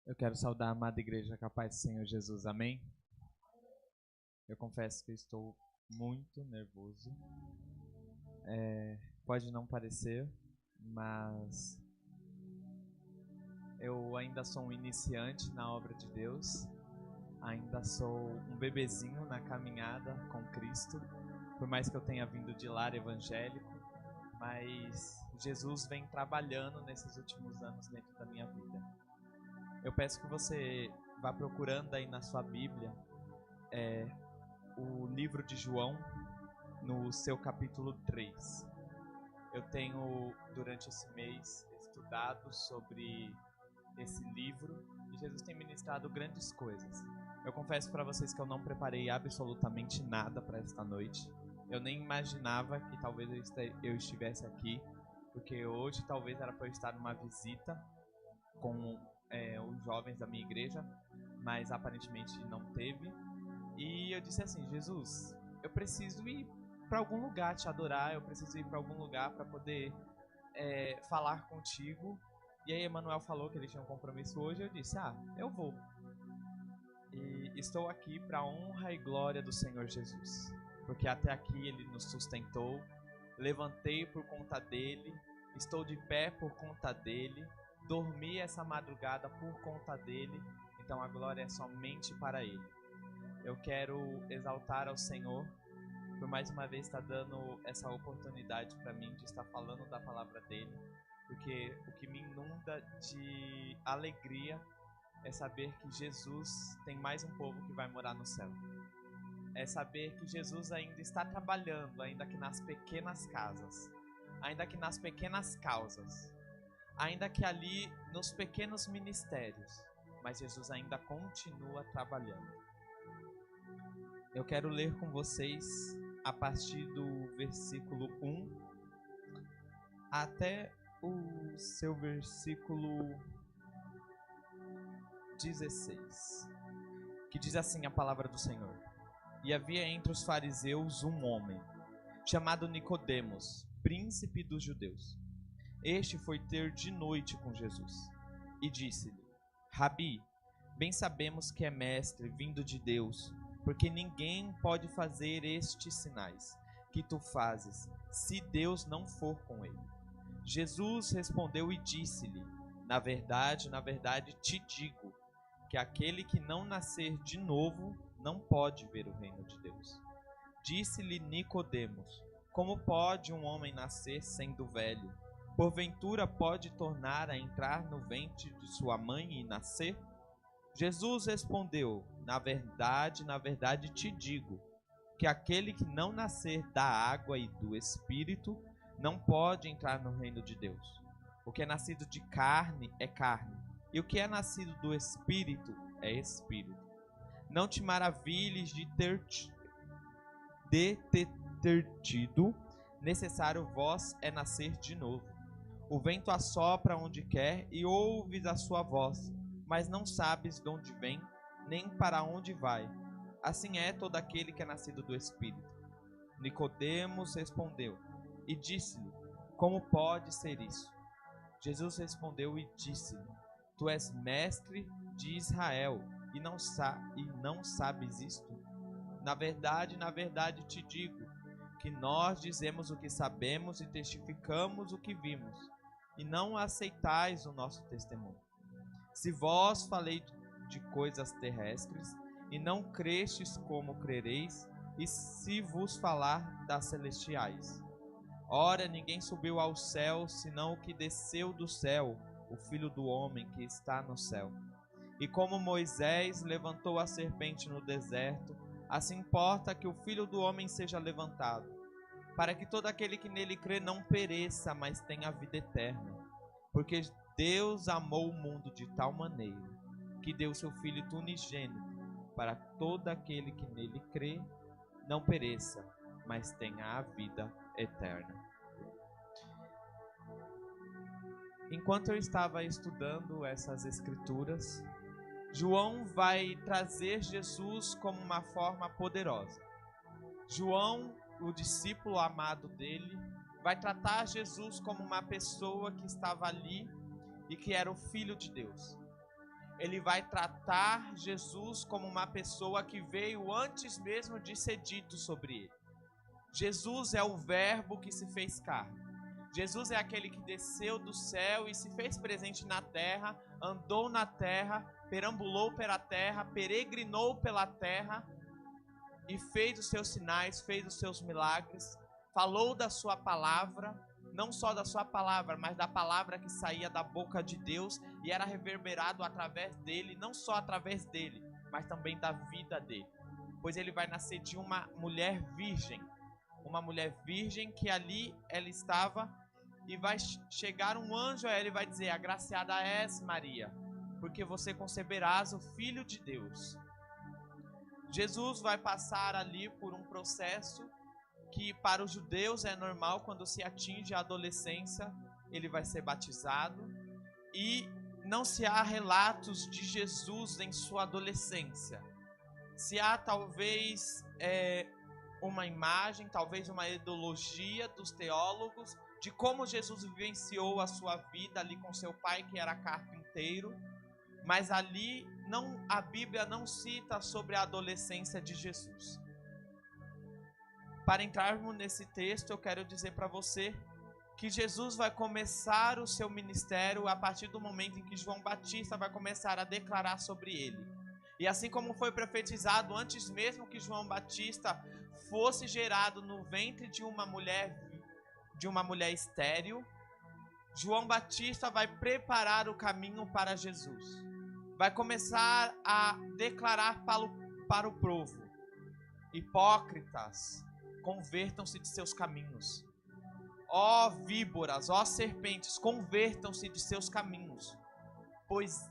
Eu quero saudar a amada igreja capaz do Senhor Jesus, amém? Eu confesso que eu estou muito nervoso. Pode não parecer, mas eu ainda sou um iniciante na obra de Deus. Ainda sou um bebezinho na caminhada com Cristo. Por mais que eu tenha vindo de lar evangélico, mas Jesus vem trabalhando nesses últimos anos dentro da minha vida. Eu peço que você vá procurando aí na sua Bíblia o livro de João, no seu capítulo 3. Eu tenho, durante esse mês, estudado sobre esse livro e Jesus tem ministrado grandes coisas. Eu confesso para vocês que eu não preparei absolutamente nada para esta noite. Eu nem imaginava que talvez eu estivesse aqui, porque hoje talvez era para eu estar numa visita com os jovens da minha igreja, mas aparentemente não teve. E eu disse assim: Jesus, eu preciso ir para algum lugar te adorar, eu preciso ir para algum lugar para poder falar contigo. E aí Emanuel falou que ele tinha um compromisso hoje, eu disse: eu vou. E estou aqui para a honra e glória do Senhor Jesus, porque até aqui Ele nos sustentou, levantei por conta dEle, estou de pé por conta dEle, dormi essa madrugada por conta dEle, então a glória é somente para Ele. Eu quero exaltar ao Senhor por mais uma vez estar dando essa oportunidade para mim de estar falando da palavra dEle, porque o que me inunda de alegria é saber que Jesus tem mais um povo que vai morar no céu. É saber que Jesus ainda está trabalhando, ainda que nas pequenas casas, ainda que nas pequenas causas, ainda que ali nos pequenos ministérios, mas Jesus ainda continua trabalhando. Eu quero ler com vocês a partir do versículo 1 até o seu versículo 16, que diz assim a palavra do Senhor: E havia entre os fariseus um homem, chamado Nicodemos, príncipe dos judeus. Este foi ter de noite com Jesus, e disse-lhe: Rabi, bem sabemos que é mestre vindo de Deus, porque ninguém pode fazer estes sinais que tu fazes, se Deus não for com ele. Jesus respondeu e disse-lhe: na verdade, te digo, que aquele que não nascer de novo não pode ver o reino de Deus. Disse-lhe Nicodemos: como pode um homem nascer sendo velho? Porventura pode tornar a entrar no ventre de sua mãe e nascer? Jesus respondeu: na verdade te digo, que aquele que não nascer da água e do Espírito não pode entrar no reino de Deus. O que é nascido de carne é carne, e o que é nascido do Espírito é Espírito. Não te maravilhes de ter tido necessário vós é nascer de novo. O vento assopra onde quer e ouves a sua voz, mas não sabes de onde vem, nem para onde vai. Assim é todo aquele que é nascido do Espírito. Nicodemos respondeu e disse-lhe: como pode ser isso? Jesus respondeu e disse-lhe: tu és mestre de Israel e não sabes isto? Na verdade te digo, que nós dizemos o que sabemos e testificamos o que vimos, e não aceitais o nosso testemunho. Se vós falei de coisas terrestres, e não crestes, como crereis, e se vos falar das celestiais? Ora, ninguém subiu ao céu, senão o que desceu do céu, o Filho do homem que está no céu. E como Moisés levantou a serpente no deserto, assim importa que o Filho do homem seja levantado, para que todo aquele que nele crê não pereça, mas tenha a vida eterna. Porque Deus amou o mundo de tal maneira, que deu seu Filho unigênito, para que todo aquele que nele crê não pereça, mas tenha a vida eterna. Enquanto eu estava estudando essas escrituras, João vai trazer Jesus como uma forma poderosa. João, o discípulo amado dele, vai tratar Jesus como uma pessoa que estava ali e que era o Filho de Deus. ele vai tratar Jesus como uma pessoa que veio antes mesmo de ser dito sobre ele. Jesus é o verbo que se fez carne. Jesus é aquele que desceu do céu e se fez presente na terra, andou na terra, perambulou pela terra, peregrinou pela terra e fez os seus sinais, fez os seus milagres, falou da sua palavra, não só da sua palavra, mas da palavra que saía da boca de Deus e era reverberado através dele, não só através dele, mas também da vida dele. Pois ele vai nascer de uma mulher virgem que ali ela estava, e vai chegar um anjo a ela e vai dizer: agraciada és, Maria, porque você conceberás o Filho de Deus. Jesus vai passar ali por um processo que para os judeus é normal. Quando se atinge a adolescência, ele vai ser batizado, e não se há relatos de Jesus em sua adolescência. Se há talvez uma imagem, talvez uma ideologia dos teólogos de como Jesus vivenciou a sua vida ali com seu pai, que era carpinteiro, mas ali a Bíblia não cita sobre a adolescência de Jesus. Para entrarmos nesse texto, eu quero dizer para você que Jesus vai começar o seu ministério a partir do momento em que João Batista vai começar a declarar sobre ele. E assim como foi profetizado antes mesmo que João Batista fosse gerado no ventre de uma mulher estéril, João Batista vai preparar o caminho para Jesus. Vai começar a declarar para o povo: hipócritas, convertam-se de seus caminhos. Ó víboras, ó serpentes, convertam-se de seus caminhos, pois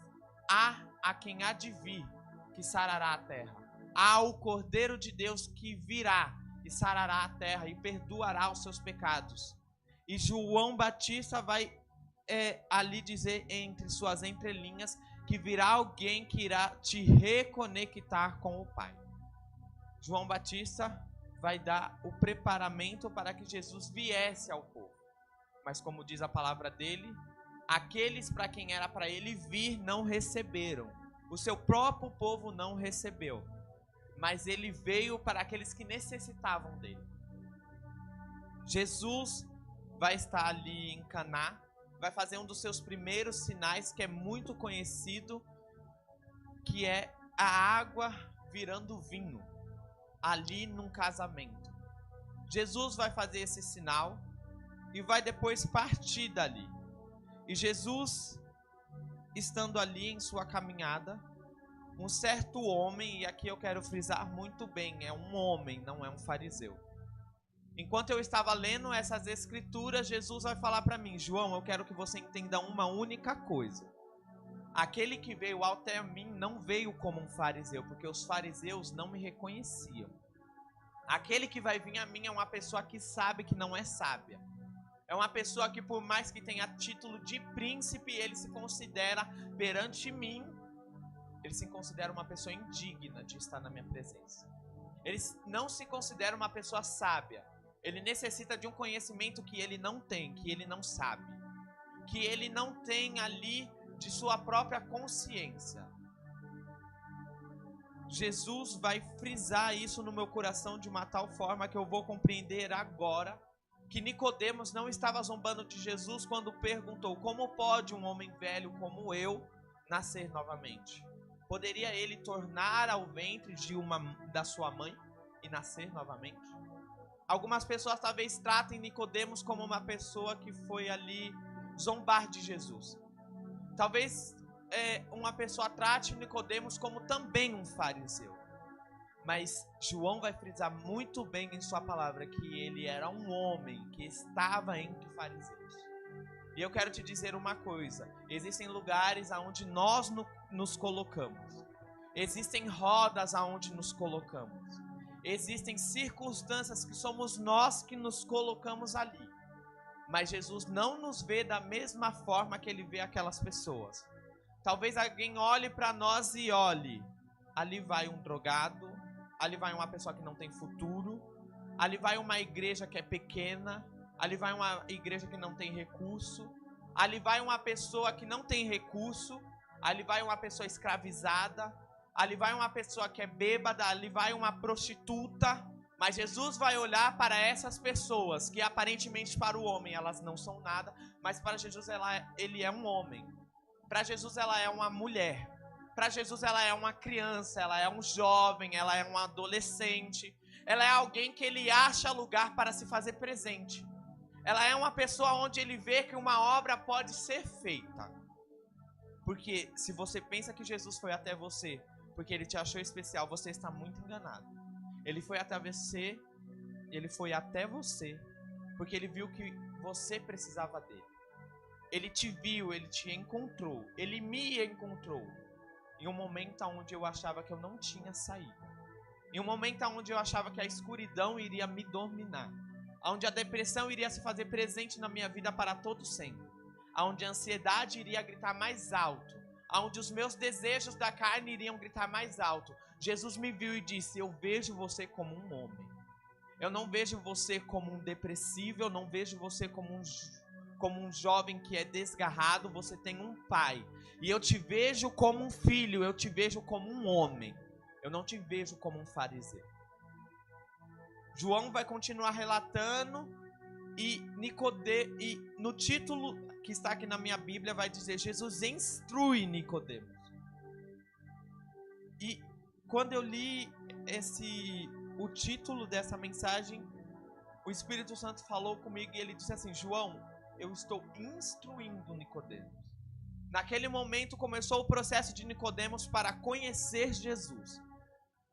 há a quem há de vir que sarará a terra. Há o Cordeiro de Deus que virá e sarará a terra e perdoará os seus pecados. E João Batista vai ali dizer entre suas entrelinhas que virá alguém que irá te reconectar com o Pai. João Batista vai dar o preparamento para que Jesus viesse ao povo. Mas como diz a palavra dele, aqueles para quem era para ele vir não receberam. O seu próprio povo não recebeu. Mas ele veio para aqueles que necessitavam dele. Jesus vai estar ali em Caná, vai fazer um dos seus primeiros sinais, que é muito conhecido, que é a água virando vinho, ali num casamento. Jesus vai fazer esse sinal e vai depois partir dali. E Jesus, estando ali em sua caminhada, um certo homem, e aqui eu quero frisar muito bem, é um homem, não é um fariseu. Enquanto eu estava lendo essas escrituras, Jesus vai falar para mim: João, eu quero que você entenda uma única coisa. Aquele que veio até mim não veio como um fariseu, porque os fariseus não me reconheciam. Aquele que vai vir a mim é uma pessoa que sabe que não é sábia. É uma pessoa que, por mais que tenha título de príncipe, ele se considera perante mim, ele se considera uma pessoa indigna de estar na minha presença. Ele não se considera uma pessoa sábia. Ele necessita de um conhecimento que ele não tem, que ele não sabe, que ele não tem ali de sua própria consciência. Jesus vai frisar isso no meu coração de uma tal forma que eu vou compreender agora que Nicodemos não estava zombando de Jesus quando perguntou: como pode um homem velho como eu nascer novamente? Poderia ele tornar ao ventre da sua mãe e nascer novamente? Algumas pessoas talvez tratem Nicodemos como uma pessoa que foi ali zombar de Jesus. Talvez uma pessoa trate Nicodemos como também um fariseu. Mas João vai frisar muito bem em sua palavra que ele era um homem que estava entre fariseus. E eu quero te dizer uma coisa: existem lugares aonde nós nos colocamos. Existem rodas aonde nos colocamos. Existem circunstâncias que somos nós que nos colocamos ali. Mas Jesus não nos vê da mesma forma que ele vê aquelas pessoas. Talvez alguém olhe para nós e olhe: ali vai um drogado, ali vai uma pessoa que não tem futuro, ali vai uma igreja que é pequena, ali vai uma igreja que não tem recurso, ali vai uma pessoa que não tem recurso, ali vai uma pessoa escravizada, ali vai uma pessoa que é bêbada, ali vai uma prostituta. Mas Jesus vai olhar para essas pessoas que aparentemente para o homem elas não são nada, mas para Jesus ele é um homem. Para Jesus ela é uma mulher. Para Jesus ela é uma criança, ela é um jovem, ela é um adolescente. Ela é alguém que ele acha lugar para se fazer presente. Ela é uma pessoa onde ele vê que uma obra pode ser feita. Porque se você pensa que Jesus foi até você porque ele te achou especial, você está muito enganado. Ele foi até você porque ele viu que você precisava dele. Ele te viu, ele te encontrou, ele me encontrou. Em um momento onde eu achava que eu não tinha saída. Em um momento onde eu achava que a escuridão iria me dominar. Onde a depressão iria se fazer presente na minha vida para todo sempre. Onde a ansiedade iria gritar mais alto. Onde os meus desejos da carne iriam gritar mais alto. Jesus me viu e disse: eu vejo você como um homem. Eu não vejo você como um depressivo, eu não vejo você como um jovem que é desgarrado. Você tem um pai. E eu te vejo como um filho, eu te vejo como um homem. Eu não te vejo como um fariseu. João vai continuar relatando e no título que está aqui na minha Bíblia vai dizer: Jesus instrui Nicodemos. E quando eu li o título dessa mensagem, o Espírito Santo falou comigo e ele disse assim: João, eu estou instruindo Nicodemos. Naquele momento começou o processo de Nicodemos para conhecer Jesus.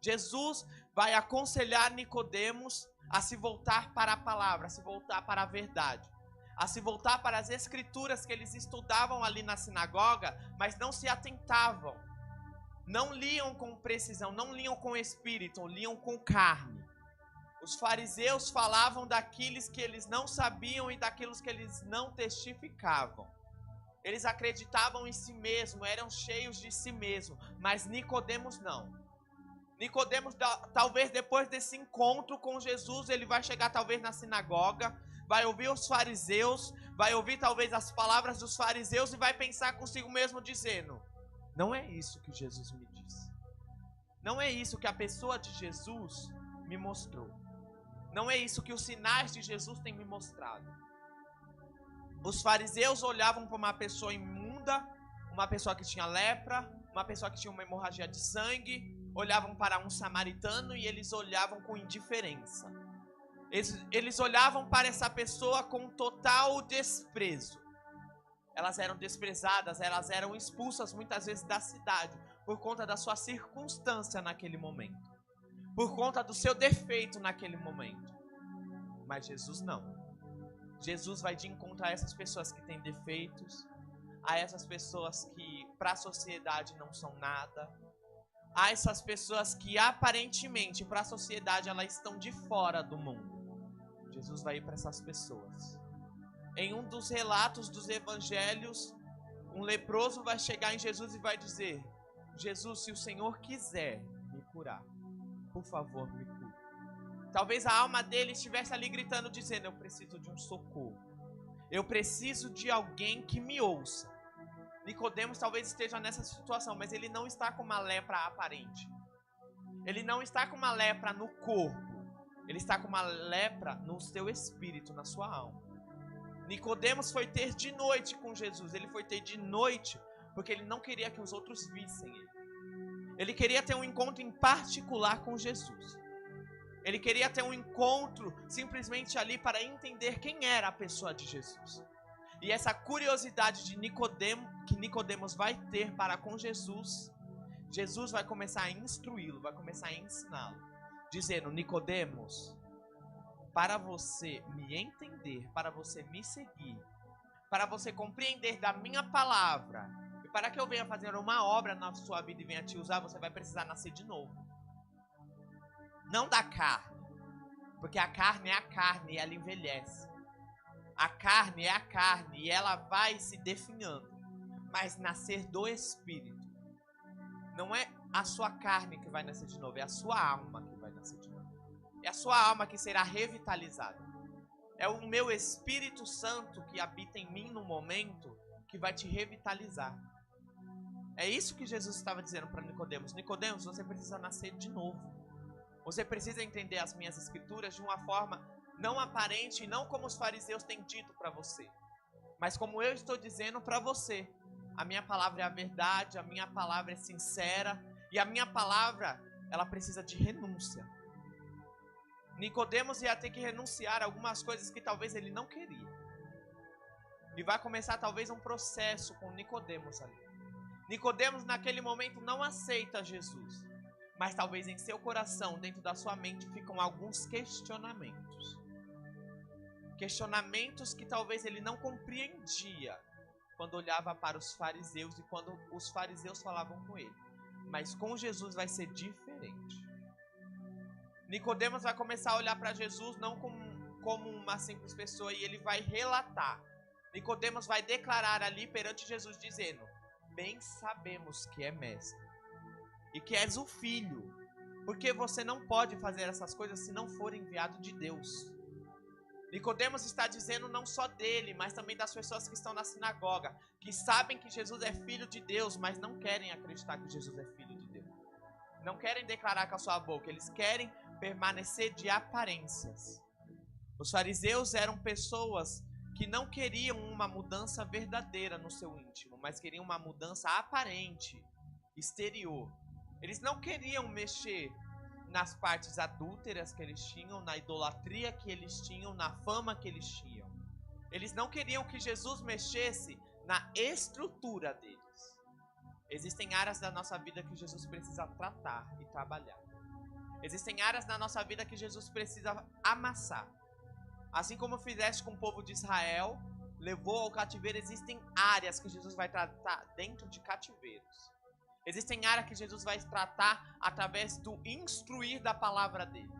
Jesus vai aconselhar Nicodemos a se voltar para a palavra, a se voltar para a verdade, a se voltar para as escrituras que eles estudavam ali na sinagoga, mas não se atentavam. Não liam com precisão, não liam com espírito, liam com carne. Os fariseus falavam daqueles que eles não sabiam e daqueles que eles não testificavam. Eles acreditavam em si mesmo, eram cheios de si mesmo, mas Nicodemos não. Nicodemos, talvez depois desse encontro com Jesus, ele vai chegar talvez na sinagoga, vai ouvir os fariseus, vai ouvir talvez as palavras dos fariseus e vai pensar consigo mesmo dizendo: não é isso que Jesus me disse. Não é isso que a pessoa de Jesus me mostrou. Não é isso que os sinais de Jesus têm me mostrado. Os fariseus olhavam para uma pessoa imunda, uma pessoa que tinha lepra, uma pessoa que tinha uma hemorragia de sangue, olhavam para um samaritano e eles olhavam com indiferença. Eles olhavam para essa pessoa com total desprezo. Elas eram desprezadas, elas eram expulsas muitas vezes da cidade por conta da sua circunstância naquele momento, por conta do seu defeito naquele momento. Mas Jesus não. Jesus vai de encontro a essas pessoas que têm defeitos, a essas pessoas que para a sociedade não são nada, a essas pessoas que aparentemente para a sociedade elas estão de fora do mundo. Jesus vai ir para essas pessoas. Em um dos relatos dos evangelhos, um leproso vai chegar em Jesus e vai dizer: Jesus, se o Senhor quiser me curar, por favor, me cure. Talvez a alma dele estivesse ali gritando, dizendo: eu preciso de um socorro. Eu preciso de alguém que me ouça. Nicodemos talvez esteja nessa situação, mas ele não está com uma lepra aparente. Ele não está com uma lepra no corpo. Ele está com uma lepra no seu espírito, na sua alma. Nicodemos foi ter de noite com Jesus. Ele foi ter de noite porque ele não queria que os outros vissem ele. Ele queria ter um encontro em particular com Jesus. Ele queria ter um encontro simplesmente ali para entender quem era a pessoa de Jesus. E essa curiosidade de Nicodemo, que Nicodemos vai ter para com Jesus, Jesus vai começar a instruí-lo, vai começar a ensiná-lo, dizendo: Nicodemos, para você me entender, para você me seguir, para você compreender da minha palavra, e para que eu venha fazer uma obra na sua vida e venha te usar, você vai precisar nascer de novo. Não da carne, porque a carne é a carne e ela envelhece. A carne é a carne e ela vai se definhando. Mas nascer do Espírito não é a sua carne que vai nascer de novo, é a sua alma que vai nascer de novo. É a sua alma que será revitalizada. É o meu Espírito Santo que habita em mim no momento que vai te revitalizar. É isso que Jesus estava dizendo para Nicodemos. Nicodemos, você precisa nascer de novo. Você precisa entender as minhas escrituras de uma forma não aparente e não como os fariseus têm dito para você, mas como eu estou dizendo para você. A minha palavra é a verdade, a minha palavra é sincera e a minha palavra, ela precisa de renúncia. Nicodemos ia ter que renunciar a algumas coisas que talvez ele não queria. E vai começar talvez um processo com Nicodemos ali. Nicodemos naquele momento não aceita Jesus, mas talvez em seu coração, dentro da sua mente, ficam alguns questionamentos. Questionamentos que talvez ele não compreendia quando olhava para os fariseus e quando os fariseus falavam com ele. Mas com Jesus vai ser diferente. Nicodemos vai começar a olhar para Jesus não como uma simples pessoa, e ele vai relatar. Nicodemos vai declarar ali perante Jesus dizendo: bem sabemos que é mestre e que és o filho, porque você não pode fazer essas coisas se não for enviado de Deus. Nicodemos está dizendo não só dele, mas também das pessoas que estão na sinagoga, que sabem que Jesus é filho de Deus, mas não querem acreditar que Jesus é filho de Deus. Não querem declarar com a sua boca, eles querem permanecer de aparências. Os fariseus eram pessoas que não queriam uma mudança verdadeira no seu íntimo, mas queriam uma mudança aparente, exterior. Eles não queriam mexer nas partes adúlteras que eles tinham, na idolatria que eles tinham, na fama que eles tinham. Eles não queriam que Jesus mexesse na estrutura deles. Existem áreas da nossa vida que Jesus precisa tratar e trabalhar. Existem áreas da nossa vida que Jesus precisa amassar. Assim como fizeste com o povo de Israel, levou ao cativeiro, existem áreas que Jesus vai tratar dentro de cativeiros. Existem áreas que Jesus vai tratar através do instruir da palavra dele.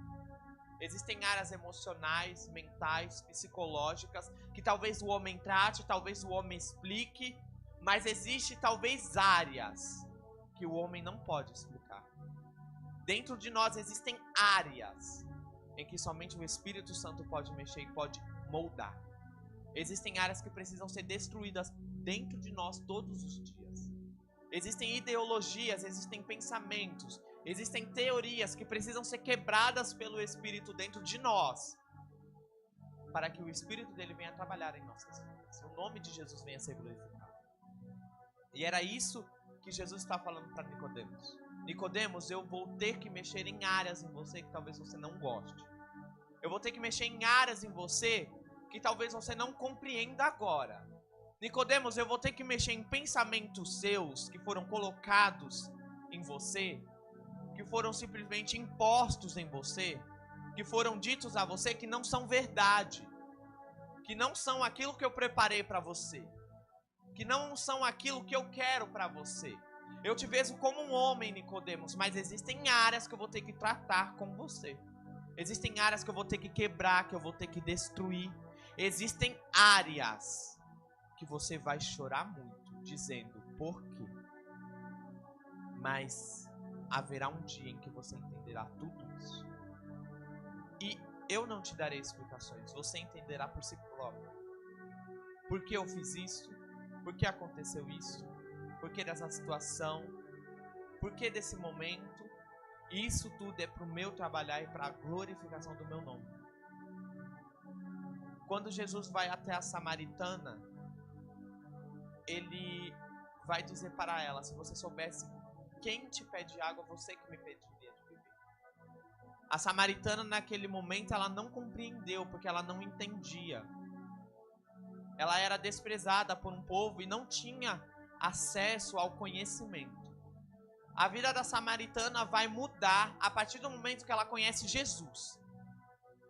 Existem áreas emocionais, mentais, psicológicas, que talvez o homem trate, talvez o homem explique, mas existe talvez áreas que o homem não pode explicar. Dentro de nós existem áreas em que somente o Espírito Santo pode mexer e pode moldar. Existem áreas que precisam ser destruídas dentro de nós todos os dias. Existem ideologias, existem pensamentos, existem teorias que precisam ser quebradas pelo Espírito dentro de nós, para que o Espírito dele venha trabalhar em nossas vidas. O nome de Jesus venha ser glorificado. E era isso que Jesus está falando para Nicodemos. Nicodemos, eu vou ter que mexer em áreas em você que talvez você não goste. Eu vou ter que mexer em áreas em você que talvez você não compreenda agora. Nicodemos, eu vou ter que mexer em pensamentos seus que foram colocados em você, que foram simplesmente impostos em você, que foram ditos a você que não são verdade, que não são aquilo que eu preparei para você, que não são aquilo que eu quero para você. Eu te vejo como um homem, Nicodemos, mas existem áreas que eu vou ter que tratar com você. Existem áreas que eu vou ter que quebrar, que eu vou ter que destruir. Existem áreas que você vai chorar muito, dizendo por quê. Mas haverá um dia em que você entenderá tudo isso. E eu não te darei explicações, você entenderá por si próprio. Por que eu fiz isso? Por que aconteceu isso? Por que dessa situação? Por que desse momento? Isso tudo é para o meu trabalhar e para a glorificação do meu nome. Quando Jesus vai até a samaritana, ele vai dizer para ela: se você soubesse quem te pede água, você que me pediria de beber. A samaritana naquele momento ela não compreendeu, porque ela não entendia. Ela era desprezada por um povo e não tinha acesso ao conhecimento. A vida da samaritana vai mudar a partir do momento que ela conhece Jesus.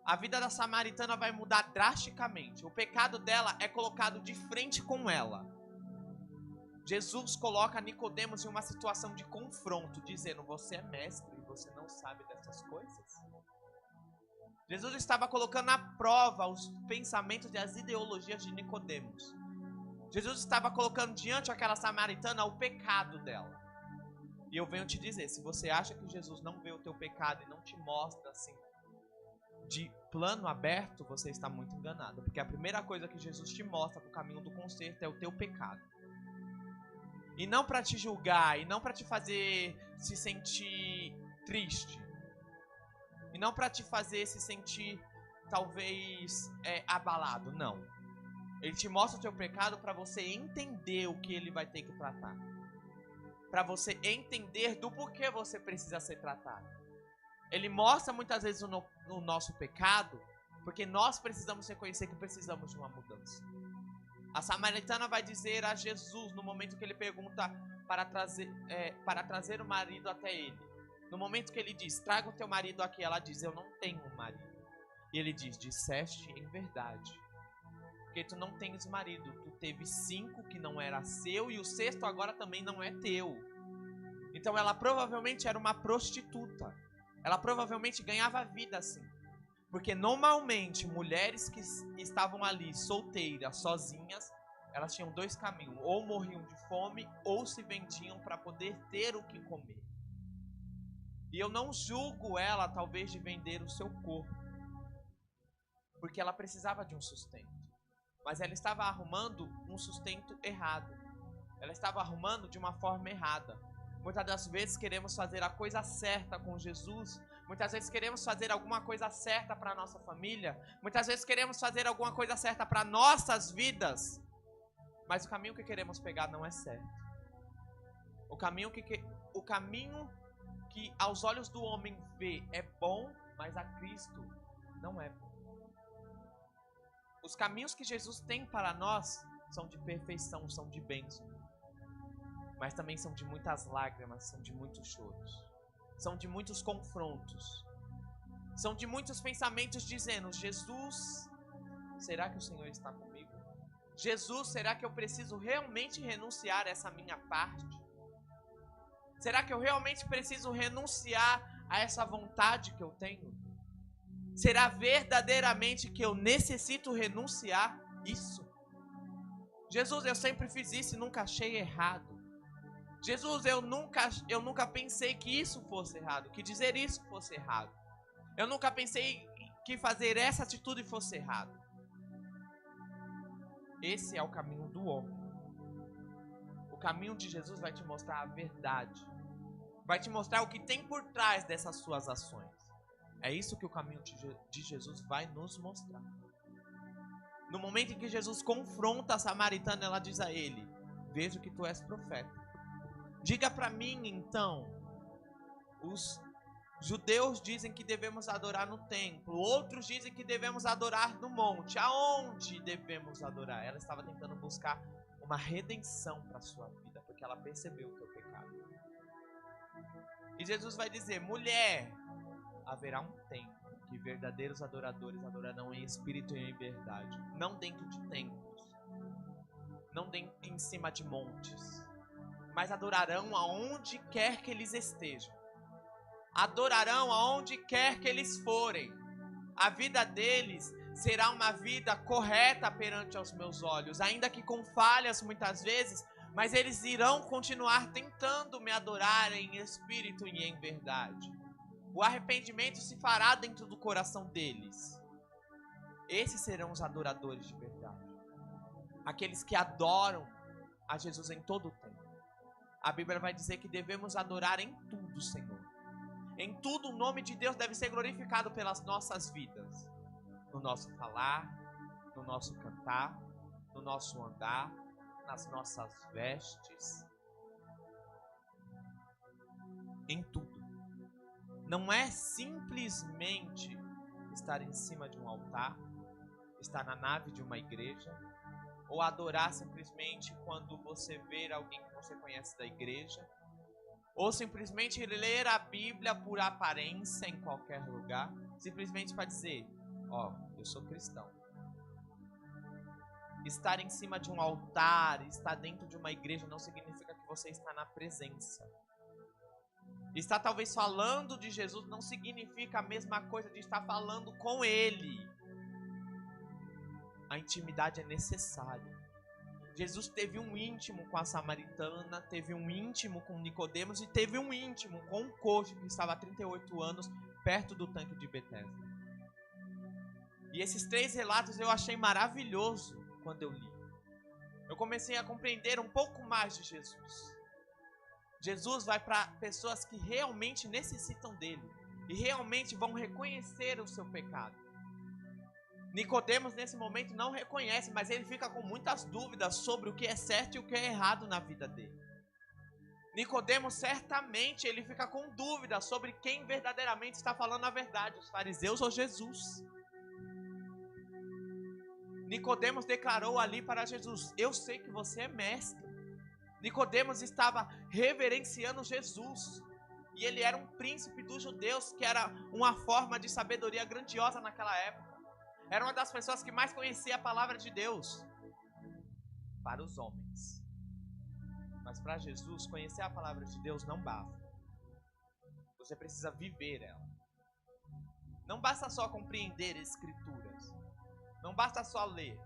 A vida da samaritana vai mudar drasticamente. O pecado dela é colocado de frente com ela. Jesus coloca Nicodemos em uma situação de confronto, dizendo: você é mestre e você não sabe dessas coisas? Jesus estava colocando à prova os pensamentos e as ideologias de Nicodemos. Jesus estava colocando diante daquela samaritana o pecado dela. E eu venho te dizer, se você acha que Jesus não vê o teu pecado e não te mostra assim, de plano aberto, você está muito enganado. Porque a primeira coisa que Jesus te mostra no caminho do conserto é o teu pecado. E não para te julgar, e não para te fazer se sentir triste. E não para te fazer se sentir, talvez, abalado. Não. Ele te mostra o teu pecado para você entender o que ele vai ter que tratar. Para você entender do porquê você precisa ser tratado. Ele mostra muitas vezes o nosso pecado, porque nós precisamos reconhecer que precisamos de uma mudança. A samaritana vai dizer a Jesus, no momento que ele pergunta para trazer o marido até ele. No momento que ele diz, traga o teu marido aqui, ela diz, eu não tenho um marido. E ele diz, disseste em verdade. Porque tu não tens marido, tu teve 5 que não era seu e o 6º agora também não é teu. Então ela provavelmente era uma prostituta. Ela provavelmente ganhava vida assim. Porque normalmente mulheres que estavam ali solteiras, sozinhas, elas tinham 2 caminhos. Ou morriam de fome ou se vendiam para poder ter o que comer. E eu não julgo ela talvez de vender o seu corpo. Porque ela precisava de um sustento. Mas ela estava arrumando um sustento errado. Ela estava arrumando de uma forma errada. Muitas das vezes queremos fazer a coisa certa com Jesus. Muitas vezes queremos fazer alguma coisa certa para a nossa família. Muitas vezes queremos fazer alguma coisa certa para nossas vidas. Mas o caminho que queremos pegar não é certo. O caminho que aos olhos do homem vê é bom, mas a Cristo não é bom. Os caminhos que Jesus tem para nós são de perfeição, são de bênção. Mas também são de muitas lágrimas, são de muitos choros. São de muitos confrontos. São de muitos pensamentos dizendo, Jesus, será que o Senhor está comigo? Jesus, será que eu preciso realmente renunciar a essa minha parte? Será que eu realmente preciso renunciar a essa vontade que eu tenho? Será verdadeiramente que eu necessito renunciar isso? Jesus, eu sempre fiz isso e nunca achei errado. Jesus, eu nunca pensei que isso fosse errado, que dizer isso fosse errado. Eu nunca pensei que fazer essa atitude fosse errado. Esse é o caminho do homem. O caminho de Jesus vai te mostrar a verdade. Vai te mostrar o que tem por trás dessas suas ações. É isso que o caminho de Jesus vai nos mostrar. No momento em que Jesus confronta a samaritana, ela diz a ele, vejo que tu és profeta. Diga para mim, então, os judeus dizem que devemos adorar no templo, outros dizem que devemos adorar no monte. Aonde devemos adorar? Ela estava tentando buscar uma redenção para a sua vida, porque ela percebeu o teu pecado. E Jesus vai dizer, mulher, haverá um tempo que verdadeiros adoradores adorarão em espírito e em verdade, não dentro de templos, não em cima de montes, mas adorarão aonde quer que eles estejam. Adorarão aonde quer que eles forem. A vida deles será uma vida correta perante aos meus olhos, ainda que com falhas muitas vezes, mas eles irão continuar tentando me adorar em espírito e em verdade. O arrependimento se fará dentro do coração deles. Esses serão os adoradores de verdade. Aqueles que adoram a Jesus em todo o tempo. A Bíblia vai dizer que devemos adorar em tudo, Senhor. Em tudo o nome de Deus deve ser glorificado pelas nossas vidas. No nosso falar, no nosso cantar, no nosso andar, nas nossas vestes. Em tudo. Não é simplesmente estar em cima de um altar, estar na nave de uma igreja, ou adorar simplesmente quando você ver alguém que você conhece da igreja, ou simplesmente ler a Bíblia por aparência em qualquer lugar, simplesmente para dizer, eu sou cristão. Estar em cima de um altar, estar dentro de uma igreja não significa que você está na presença. Estar talvez falando de Jesus não significa a mesma coisa de estar falando com Ele. A intimidade é necessária. Jesus teve um íntimo com a samaritana, teve um íntimo com Nicodemos e teve um íntimo com um coxo que estava há 38 anos perto do tanque de Betesda. E esses 3 relatos eu achei maravilhoso quando eu li. Eu comecei a compreender um pouco mais de Jesus. Jesus vai para pessoas que realmente necessitam dele e realmente vão reconhecer o seu pecado. Nicodemos nesse momento não reconhece, mas ele fica com muitas dúvidas sobre o que é certo e o que é errado na vida dele. Nicodemos certamente ele fica com dúvidas sobre quem verdadeiramente está falando a verdade, os fariseus ou Jesus. Nicodemos declarou ali para Jesus: eu sei que você é mestre. Nicodemos estava reverenciando Jesus. E ele era um príncipe dos judeus, que era uma forma de sabedoria grandiosa naquela época. Era uma das pessoas que mais conhecia a palavra de Deus para os homens. Mas para Jesus, conhecer a palavra de Deus não basta. Você precisa viver ela. Não basta só compreender escrituras. Não basta só ler.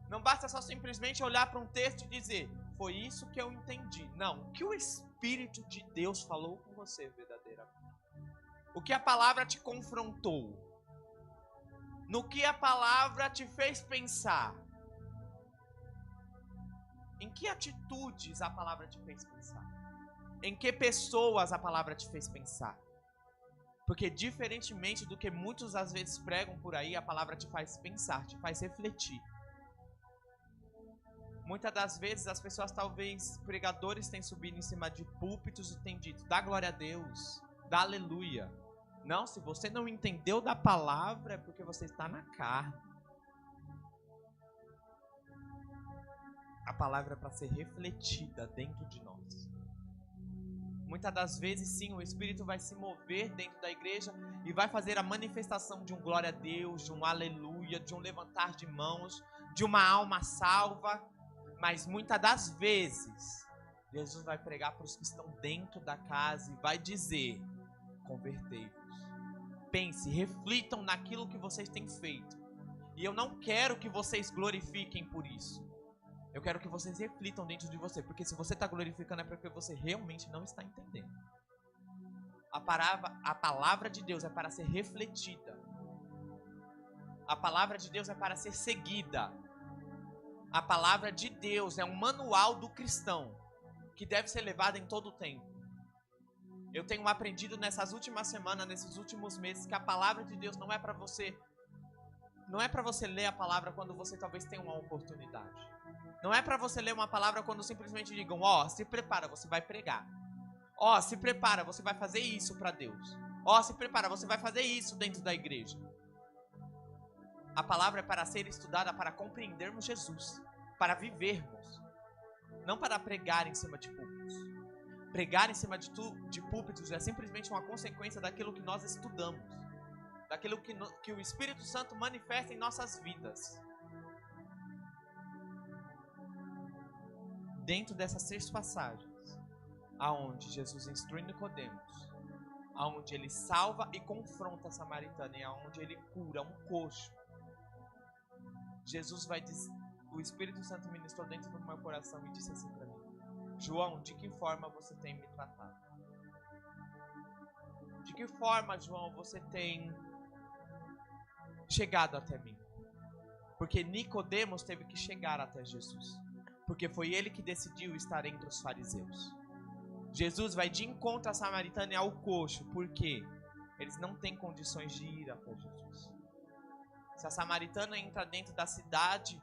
Não basta só simplesmente olhar para um texto e dizer: foi isso que eu entendi. Não, o que o Espírito de Deus falou com você verdadeiramente? O que a palavra te confrontou? No que a palavra te fez pensar? Em que atitudes a palavra te fez pensar? Em que pessoas a palavra te fez pensar? Porque diferentemente do que muitos às vezes pregam por aí, a palavra te faz pensar, te faz refletir. Muitas das vezes as pessoas, talvez pregadores, têm subido em cima de púlpitos e têm dito: dá glória a Deus, dá aleluia. Não, se você não entendeu da palavra é porque você está na carne. A palavra é para ser refletida dentro de nós. Muitas das vezes sim, o Espírito vai se mover dentro da igreja e vai fazer a manifestação de um glória a Deus, de um aleluia, de um levantar de mãos, de uma alma salva. Mas muitas das vezes, Jesus vai pregar para os que estão dentro da casa e vai dizer: convertei-vos. Pense, reflitam naquilo que vocês têm feito. E eu não quero que vocês glorifiquem por isso. Eu quero que vocês reflitam dentro de você. Porque se você está glorificando é porque você realmente não está entendendo. A palavra de Deus é para ser refletida. A palavra de Deus é para ser seguida. A palavra de Deus é um manual do cristão que deve ser levado em todo o tempo. Eu tenho aprendido nessas últimas semanas, nesses últimos meses, que a palavra de Deus não é para você ler a palavra quando você talvez tenha uma oportunidade. Não é para você ler uma palavra quando simplesmente digam: ó, se prepara, você vai pregar. Ó, se prepara, você vai fazer isso para Deus. Ó, se prepara, você vai fazer isso dentro da igreja. A palavra é para ser estudada para compreendermos Jesus, para vivermos, não para pregar em cima de púlpitos. Pregar em cima de púlpitos é simplesmente uma consequência daquilo que nós estudamos, daquilo que o Espírito Santo manifesta em nossas vidas. Dentro dessas 6 passagens, aonde Jesus instrui Nicodemos, aonde ele salva e confronta a samaritana e aonde ele cura um coxo, Jesus vai dizer, o Espírito Santo ministrou dentro do meu coração e disse assim para mim: João, de que forma você tem me tratado? De que forma, João, você tem chegado até mim? Porque Nicodemos teve que chegar até Jesus, porque foi ele que decidiu estar entre os fariseus. Jesus vai de encontro à samaritana e ao coxo, porque eles não têm condições de ir até Jesus. Se a samaritana entra dentro da cidade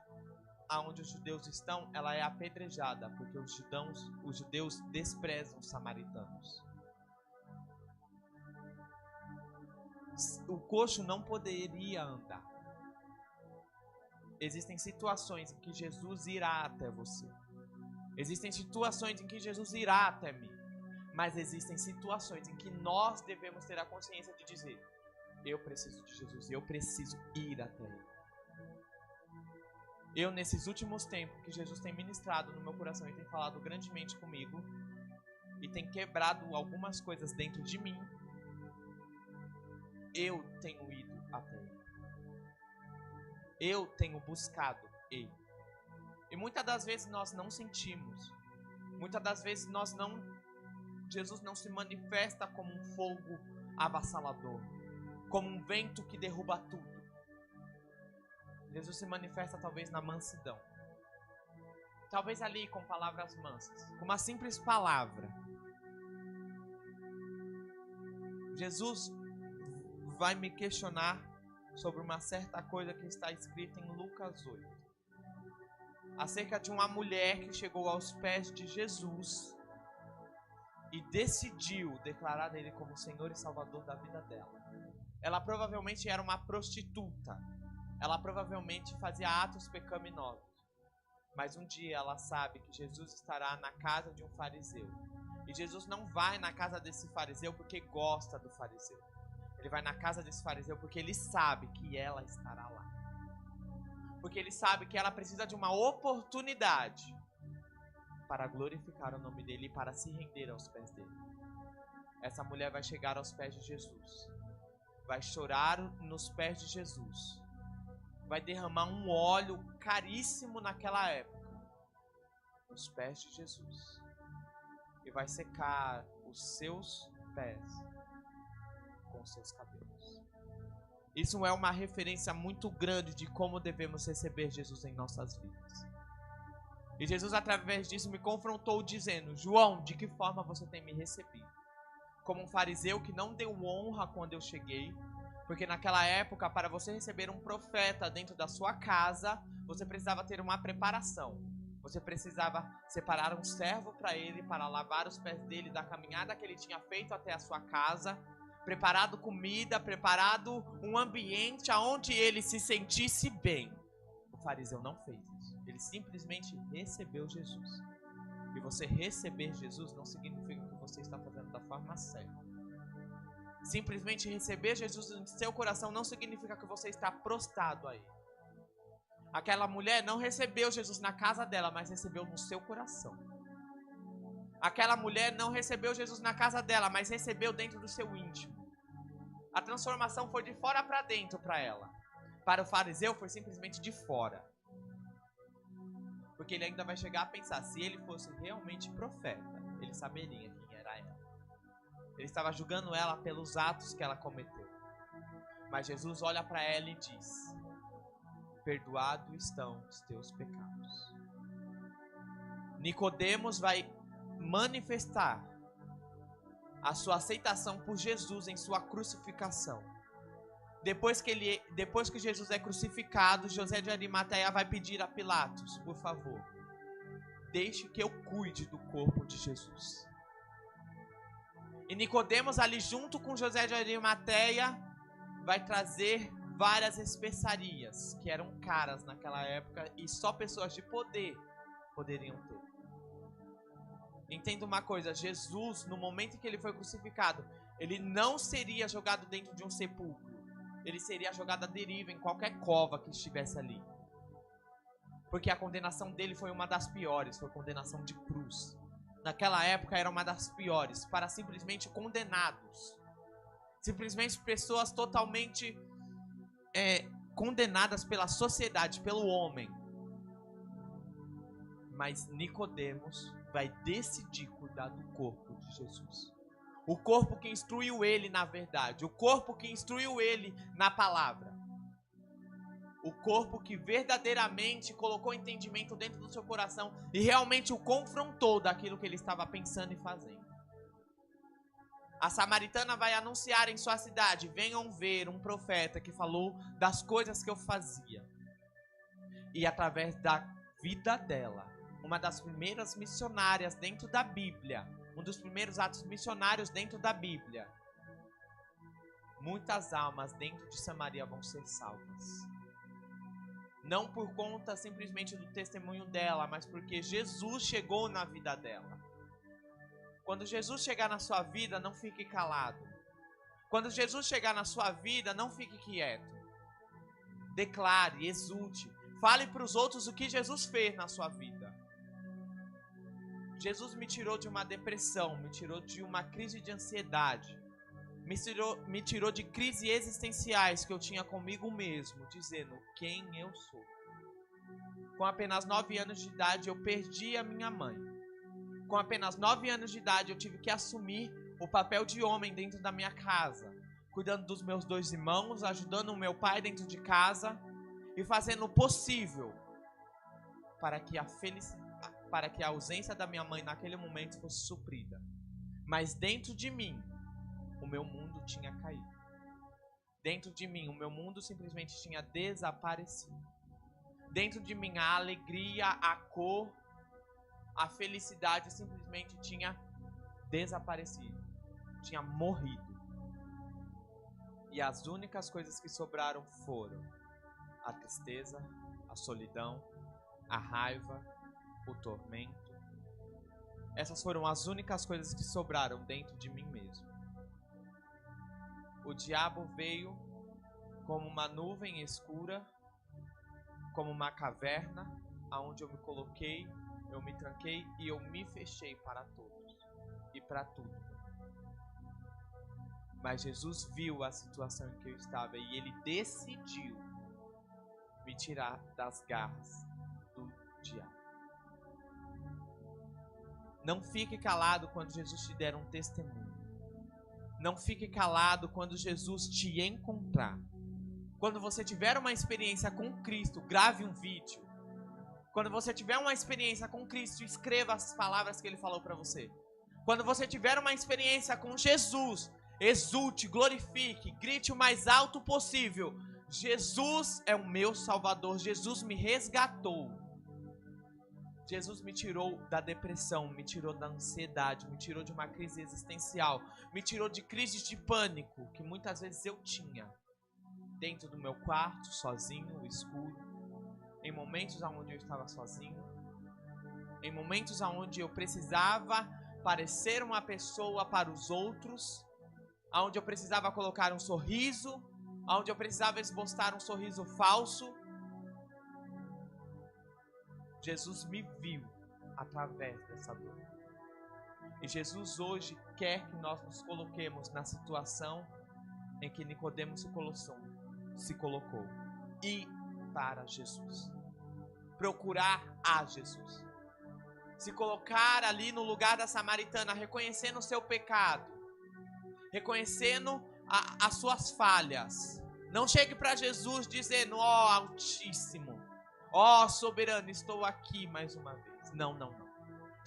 aonde os judeus estão, ela é apedrejada, porque os judeus desprezam os samaritanos. O coxo não poderia andar. Existem situações em que Jesus irá até você. Existem situações em que Jesus irá até mim. Mas existem situações em que nós devemos ter a consciência de dizer: eu preciso de Jesus, eu preciso ir até Ele. Eu, nesses últimos tempos que Jesus tem ministrado no meu coração e tem falado grandemente comigo, e tem quebrado algumas coisas dentro de mim, eu tenho ido até Ele. Eu tenho buscado Ele. E muitas das vezes nós não sentimos. Muitas das vezes Jesus não se manifesta como um fogo avassalador, como um vento que derruba tudo. Jesus se manifesta talvez na mansidão. talvez ali com palavras mansas, com uma simples palavra, Jesus vai me questionar sobre uma certa coisa que está escrita em Lucas 8. Acerca de uma mulher que chegou aos pés de Jesus e decidiu declarar ele como Senhor e Salvador da vida dela. Ela provavelmente era uma prostituta. Ela provavelmente fazia atos pecaminosos. Mas um dia ela sabe que Jesus estará na casa de um fariseu. E Jesus não vai na casa desse fariseu porque gosta do fariseu. Ele vai na casa desse fariseu porque ele sabe que ela estará lá. Porque ele sabe que ela precisa de uma oportunidade para glorificar o nome dele e para se render aos pés dele. Essa mulher vai chegar aos pés de Jesus. Vai chorar nos pés de Jesus. Vai derramar um óleo caríssimo naquela época nos pés de Jesus. E vai secar os seus pés com os seus cabelos. Isso é uma referência muito grande de como devemos receber Jesus em nossas vidas. E Jesus, através disso, me confrontou dizendo: João, de que forma você tem me recebido? Como um fariseu que não deu honra quando eu cheguei, porque naquela época, para você receber um profeta dentro da sua casa, você precisava ter uma preparação. Você precisava separar um servo para ele, para lavar os pés dele da caminhada que ele tinha feito até a sua casa, preparado comida, preparado um ambiente onde ele se sentisse bem. O fariseu não fez isso. Ele simplesmente recebeu Jesus. E você receber Jesus não significa que você está fazendo da forma certa. Simplesmente receber Jesus no seu coração não significa que você está prostrado a ele. Aquela mulher não recebeu Jesus na casa dela, mas recebeu no seu coração. Aquela mulher não recebeu Jesus na casa dela, mas recebeu dentro do seu íntimo. A transformação foi de fora para dentro para ela. Para o fariseu foi simplesmente de fora. Porque ele ainda vai chegar a pensar, se ele fosse realmente profeta, ele saberia quem era ela. Ele estava julgando ela pelos atos que ela cometeu. Mas Jesus olha para ela e diz: perdoados estão os teus pecados. Nicodemos vai manifestar a sua aceitação por Jesus em sua crucificação. Depois que Jesus é crucificado, José de Arimateia vai pedir a Pilatos: por favor, deixe que eu cuide do corpo de Jesus. E Nicodemos, ali junto com José de Arimateia, vai trazer várias especiarias, que eram caras naquela época e só pessoas de poder poderiam ter. Entenda uma coisa, Jesus, no momento em que ele foi crucificado, ele não seria jogado dentro de um sepulcro. Ele seria jogado à deriva em qualquer cova que estivesse ali. Porque a condenação dele foi uma das piores, foi condenação de cruz. Naquela época era uma das piores, para simplesmente condenados. Simplesmente pessoas totalmente condenadas pela sociedade, pelo homem. Mas Nicodemos vai decidir cuidar do corpo de Jesus. O corpo que instruiu ele na verdade. O corpo que instruiu ele na palavra. O corpo que verdadeiramente colocou entendimento dentro do seu coração e realmente o confrontou daquilo que ele estava pensando e fazendo. A samaritana vai anunciar em sua cidade: venham ver um profeta que falou das coisas que eu fazia. E através da vida dela, uma das primeiras missionárias dentro da Bíblia, um dos primeiros atos missionários dentro da Bíblia, muitas almas dentro de Samaria vão ser salvas. Não por conta simplesmente do testemunho dela, mas porque Jesus chegou na vida dela. Quando Jesus chegar na sua vida, não fique calado. Quando Jesus chegar na sua vida, não fique quieto. Declare, exulte, fale para os outros o que Jesus fez na sua vida. Jesus me tirou de uma depressão, me tirou de uma crise de ansiedade, me tirou de crises existenciais que eu tinha comigo mesmo, dizendo quem eu sou. Com apenas 9 anos de idade eu perdi a minha mãe. Com apenas 9 anos de idade eu tive que assumir o papel de homem dentro da minha casa, cuidando dos meus 2 irmãos, ajudando o meu pai dentro de casa e fazendo o possível para que a felicidade, para que a ausência da minha mãe naquele momento fosse suprida. Mas dentro de mim, o meu mundo tinha caído. Dentro de mim, o meu mundo simplesmente tinha desaparecido. Dentro de mim, a alegria, a cor, a felicidade simplesmente tinha desaparecido. Tinha morrido. E as únicas coisas que sobraram foram a tristeza, a solidão, a raiva, o tormento. Essas foram as únicas coisas que sobraram dentro de mim mesmo. O diabo veio como uma nuvem escura, como uma caverna, aonde eu me coloquei, eu me tranquei e eu me fechei para todos e para tudo. Mas Jesus viu a situação em que eu estava e Ele decidiu me tirar das garras do diabo. Não fique calado quando Jesus te der um testemunho. Não fique calado quando Jesus te encontrar. Quando você tiver uma experiência com Cristo, grave um vídeo. Quando você tiver uma experiência com Cristo, escreva as palavras que Ele falou para você. Quando você tiver uma experiência com Jesus, exulte, glorifique, grite o mais alto possível. Jesus é o meu Salvador. Jesus me resgatou. Jesus me tirou da depressão, me tirou da ansiedade, me tirou de uma crise existencial, me tirou de crises de pânico que muitas vezes eu tinha dentro do meu quarto, sozinho, escuro, em momentos onde eu estava sozinho, em momentos onde eu precisava parecer uma pessoa para os outros, onde eu precisava colocar um sorriso, onde eu precisava esboçar um sorriso falso. Jesus me viu através dessa dor. E Jesus hoje quer que nós nos coloquemos na situação em que Nicodemo se colocou. Ir para Jesus. Procurar a Jesus. Se colocar ali no lugar da samaritana, reconhecendo o seu pecado. Reconhecendo as suas falhas. Não chegue para Jesus dizendo, ó Altíssimo, ó soberano, estou aqui mais uma vez. Não.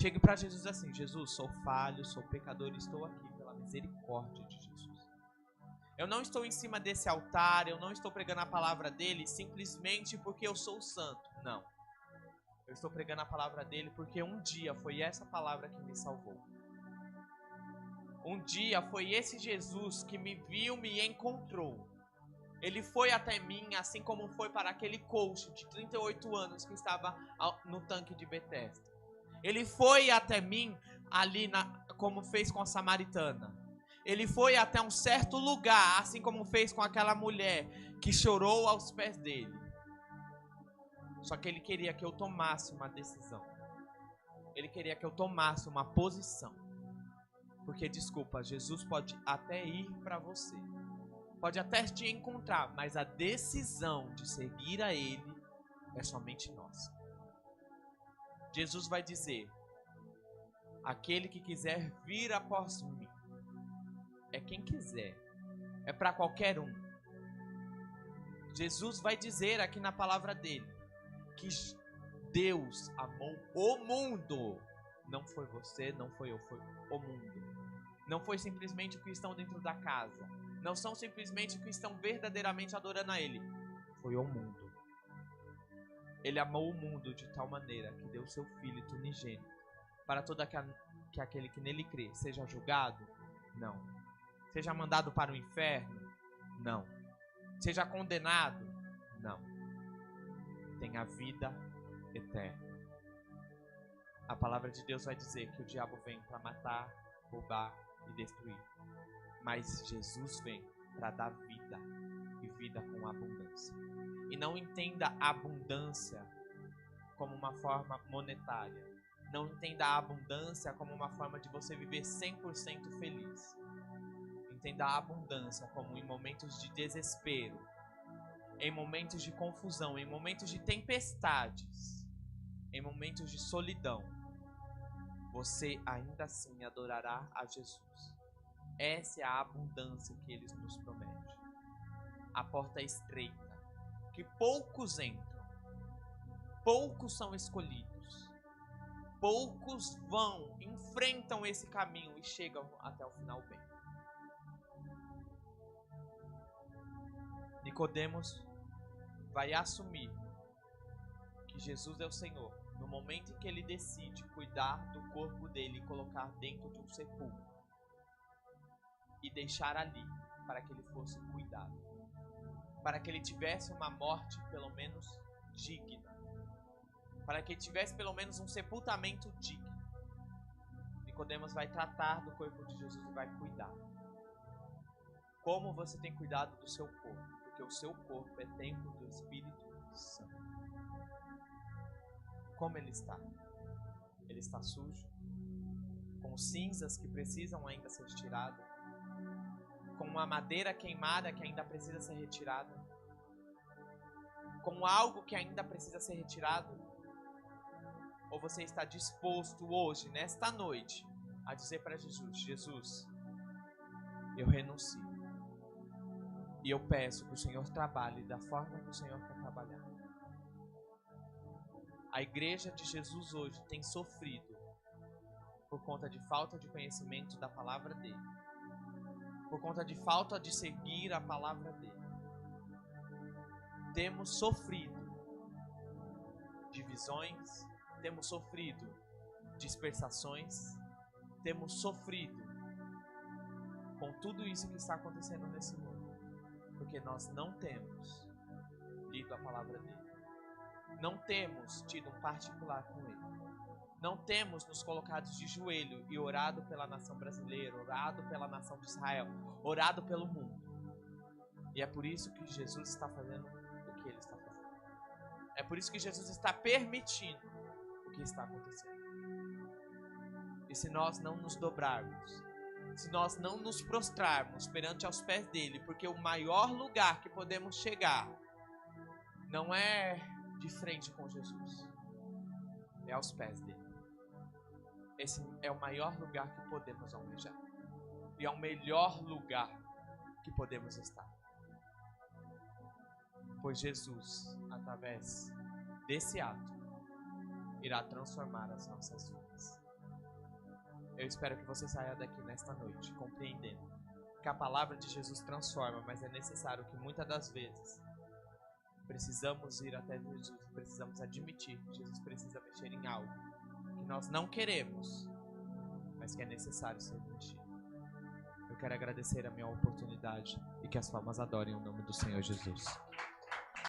Chegue para Jesus assim, Jesus, sou falho, sou pecador e estou aqui pela misericórdia de Jesus. Eu não estou em cima desse altar, eu não estou pregando a palavra dele simplesmente porque eu sou santo. Não. Eu estou pregando a palavra dele porque um dia foi essa palavra que me salvou. Um dia foi esse Jesus que me viu, me encontrou. Ele foi até mim, assim como foi para aquele coxo de 38 anos que estava no tanque de Betesda. Ele foi até mim ali, como fez com a samaritana. Ele foi até um certo lugar, assim como fez com aquela mulher que chorou aos pés dele. Só que ele queria que eu tomasse uma decisão. Ele queria que eu tomasse uma posição. Porque, desculpa, Jesus pode até ir para você. Pode até te encontrar, mas a decisão de seguir a Ele é somente nossa. Jesus vai dizer, aquele que quiser vir após mim, é quem quiser, é para qualquer um. Jesus vai dizer aqui na palavra dele, que Deus amou o mundo. Não foi você, não foi eu, foi o mundo. Não foi simplesmente os que estão dentro da casa. Não são simplesmente os que estão verdadeiramente adorando a Ele. Foi o mundo. Ele amou o mundo de tal maneira que deu seu Filho unigênito para todo aquele que nele crê. Seja julgado? Não. Seja mandado para o inferno? Não. Seja condenado? Não. Tenha vida eterna. A palavra de Deus vai dizer que o diabo vem para matar, roubar e destruir. Mas Jesus vem para dar vida, e vida com abundância. E não entenda a abundância como uma forma monetária. Não entenda a abundância como uma forma de você viver 100% feliz. Entenda a abundância como em momentos de desespero, em momentos de confusão, em momentos de tempestades, em momentos de solidão. Você ainda assim adorará a Jesus. Essa é a abundância que Ele nos promete. A porta é estreita, que poucos entram. Poucos são escolhidos. poucos vão, enfrentam esse caminho e chegam até o final bem. Nicodemos vai assumir que Jesus é o Senhor no momento em que ele decide cuidar do corpo dele e colocar dentro de um sepulcro e deixar ali para que ele fosse cuidado, para que ele tivesse uma morte pelo menos digna, para que ele tivesse pelo menos um sepultamento digno. Nicodemos vai tratar do corpo de Jesus e vai cuidar. Como você tem cuidado do seu corpo? Porque o seu corpo é templo do Espírito Santo. Como ele está? Ele está sujo, com cinzas que precisam ainda ser retiradas, com uma madeira queimada que ainda precisa ser retirada, com algo que ainda precisa ser retirado? Ou você está disposto hoje, nesta noite, a dizer para Jesus: Jesus, eu renuncio e eu peço que o Senhor trabalhe da forma que o Senhor quer trabalhar. A igreja de Jesus hoje tem sofrido por conta de falta de conhecimento da palavra dele, por conta de falta de seguir a palavra dele. Temos sofrido divisões, temos sofrido dispersações, temos sofrido com tudo isso que está acontecendo nesse mundo, porque nós não temos lido a palavra dele, não temos tido um particular com ele, não temos nos colocado de joelho e orado pela nação brasileira, orado pela nação de Israel, orado pelo mundo. E é por isso que Jesus está fazendo o que ele está fazendo. É por isso que Jesus está permitindo o que está acontecendo. E se nós não nos dobrarmos, se nós não nos prostrarmos perante aos pés dele, porque o maior lugar que podemos chegar não é de frente com Jesus, é aos pés dele. Esse é o maior lugar que podemos almejar. E é o melhor lugar que podemos estar. Pois Jesus, através desse ato, irá transformar as nossas vidas. Eu espero que você saia daqui nesta noite compreendendo que a palavra de Jesus transforma, mas é necessário que muitas das vezes precisamos ir até Jesus, precisamos admitir que Jesus precisa mexer em algo que nós não queremos, mas que é necessário ser mexido. Eu quero agradecer a minha oportunidade e que as palmas adorem o nome do Senhor Jesus.